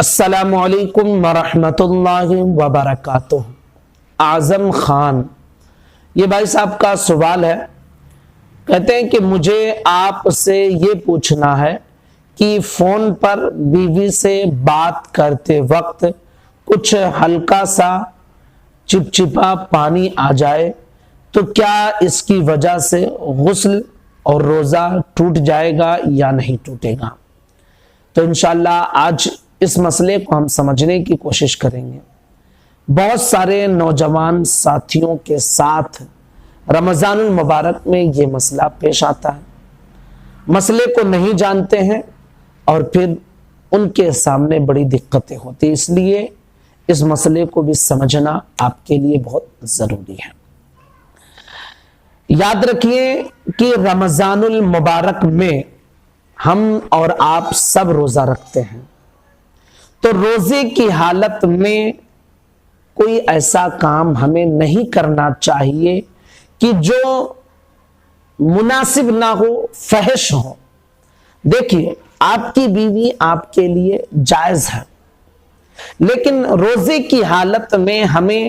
السلام علیکم ورحمۃ اللہ وبرکاتہ۔ اعظم خان، یہ بھائی صاحب کا سوال ہے، کہتے ہیں کہ مجھے آپ سے یہ پوچھنا ہے کہ فون پر بیوی سے بات کرتے وقت کچھ ہلکا سا چپچپا پانی آ جائے تو کیا اس کی وجہ سے غسل اور روزہ ٹوٹ جائے گا یا نہیں ٹوٹے گا؟ تو انشاءاللہ آج اس مسئلے کو ہم سمجھنے کی کوشش کریں گے۔ بہت سارے نوجوان ساتھیوں کے ساتھ رمضان المبارک میں یہ مسئلہ پیش آتا ہے، مسئلے کو نہیں جانتے ہیں اور پھر ان کے سامنے بڑی دقتیں ہوتی ہیں، اس لیے اس مسئلے کو بھی سمجھنا آپ کے لیے بہت ضروری ہے۔ یاد رکھیے کہ رمضان المبارک میں ہم اور آپ سب روزہ رکھتے ہیں، تو روزے کی حالت میں کوئی ایسا کام ہمیں نہیں کرنا چاہیے کہ جو مناسب نہ ہو، فحش ہو۔ دیکھیے، آپ کی بیوی آپ کے لیے جائز ہے، لیکن روزے کی حالت میں ہمیں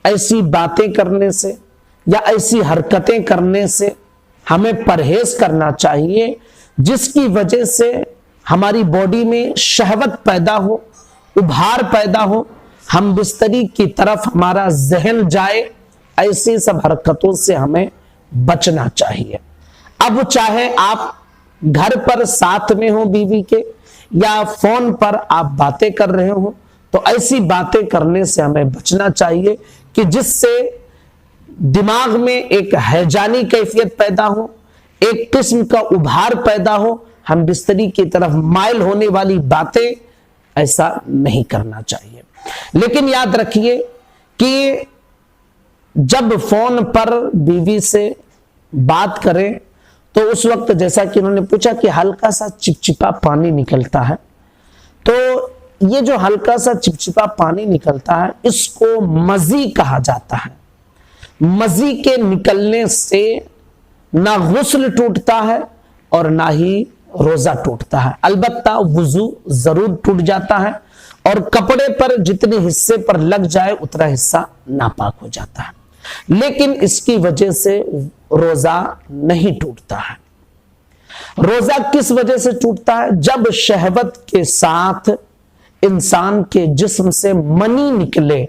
ایسی باتیں کرنے سے یا ایسی حرکتیں کرنے سے ہمیں پرہیز کرنا چاہیے جس کی وجہ سے ہماری باڈی میں شہوت پیدا ہو، ابھار پیدا ہو، ہم بستری کی طرف ہمارا ذہن جائے، ایسی سب حرکتوں سے ہمیں بچنا چاہیے۔ اب چاہے آپ گھر پر ساتھ میں ہوں بیوی کے یا فون پر آپ باتیں کر رہے ہوں، تو ایسی باتیں کرنے سے ہمیں بچنا چاہیے کہ جس سے دماغ میں ایک ہیجانی کیفیت پیدا ہو، ایک قسم کا ابھار پیدا ہو، ہم بستری کی طرف مائل ہونے والی باتیں، ایسا نہیں کرنا چاہیے۔ لیکن یاد رکھیے کہ جب فون پر بیوی سے بات کریں تو اس وقت جیسا کہ انہوں نے پوچھا کہ ہلکا سا چپچپا پانی نکلتا ہے، تو یہ جو ہلکا سا چپچپا پانی نکلتا ہے اس کو مزی کہا جاتا ہے۔ مزی کے نکلنے سے نہ غسل ٹوٹتا ہے اور نہ ہی روزہ ٹوٹتا ہے، البتہ وضو ضرور ٹوٹ جاتا ہے اور کپڑے پر جتنے حصے پر لگ جائے اتنا حصہ ناپاک ہو جاتا ہے، لیکن اس کی وجہ سے روزہ نہیں ٹوٹتا ہے۔ روزہ کس وجہ سے ٹوٹتا ہے؟ جب شہوت کے ساتھ انسان کے جسم سے منی نکلے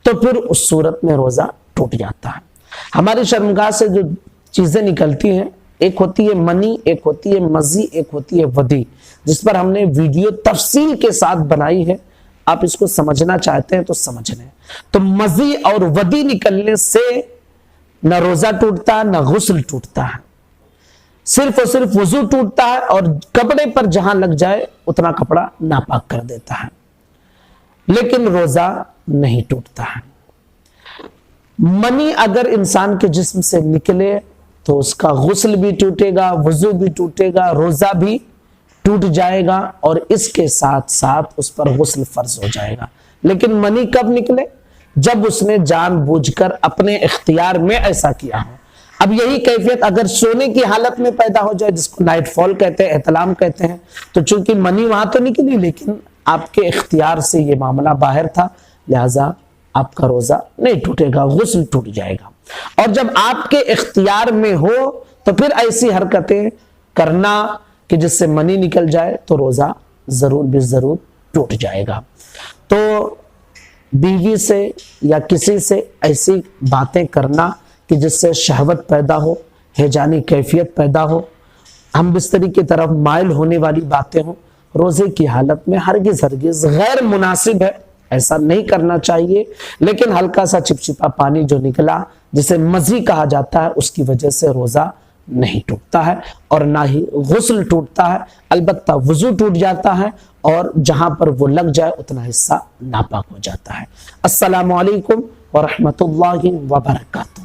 تو پھر اس صورت میں روزہ ٹوٹ جاتا ہے۔ ہماری شرمگاہ سے جو چیزیں نکلتی ہیں، ایک ہوتی ہے منی، ایک ہوتی ہے مزی، ایک ہوتی ہے ودی، جس پر ہم نے ویڈیو تفصیل کے ساتھ بنائی ہے، آپ اس کو سمجھنا چاہتے ہیں تو سمجھ لیں۔ تو مزی اور ودی نکلنے سے نہ روزہ ٹوٹتا نہ غسل ٹوٹتا ہے، صرف اور صرف وضو ٹوٹتا ہے اور کپڑے پر جہاں لگ جائے اتنا کپڑا ناپاک کر دیتا ہے، لیکن روزہ نہیں ٹوٹتا ہے۔ منی اگر انسان کے جسم سے نکلے تو اس کا غسل بھی ٹوٹے گا، وضو بھی ٹوٹے گا، روزہ بھی ٹوٹ جائے گا اور اس کے ساتھ ساتھ اس پر غسل فرض ہو جائے گا۔ لیکن منی کب نکلے؟ جب اس نے جان بوجھ کر اپنے اختیار میں ایسا کیا ہو۔ اب یہی کیفیت اگر سونے کی حالت میں پیدا ہو جائے، جس کو نائٹ فال کہتے ہیں، احتلام کہتے ہیں، تو چونکہ منی وہاں تو نکلی لیکن آپ کے اختیار سے یہ معاملہ باہر تھا، لہذا آپ کا روزہ نہیں ٹوٹے گا، غسل ٹوٹ جائے گا۔ اور جب آپ کے اختیار میں ہو تو پھر ایسی حرکتیں کرنا کہ جس سے منی نکل جائے تو روزہ ضرور بھی ضرور ٹوٹ جائے گا۔ تو بیوی سے یا کسی سے ایسی باتیں کرنا کہ جس سے شہوت پیدا ہو، ہیجانی کیفیت پیدا ہو، ہم بستری کی طرف مائل ہونے والی باتیں ہوں، روزے کی حالت میں ہرگز غیر مناسب ہے، ایسا نہیں کرنا چاہیے۔ لیکن ہلکا سا چپچپا پانی جو نکلا جسے مزی کہا جاتا ہے، اس کی وجہ سے روزہ نہیں ٹوٹتا ہے اور نہ ہی غسل ٹوٹتا ہے، البتہ وضو ٹوٹ جاتا ہے اور جہاں پر وہ لگ جائے اتنا حصہ ناپاک ہو جاتا ہے۔ السلام علیکم ورحمۃ اللہ وبرکاتہ۔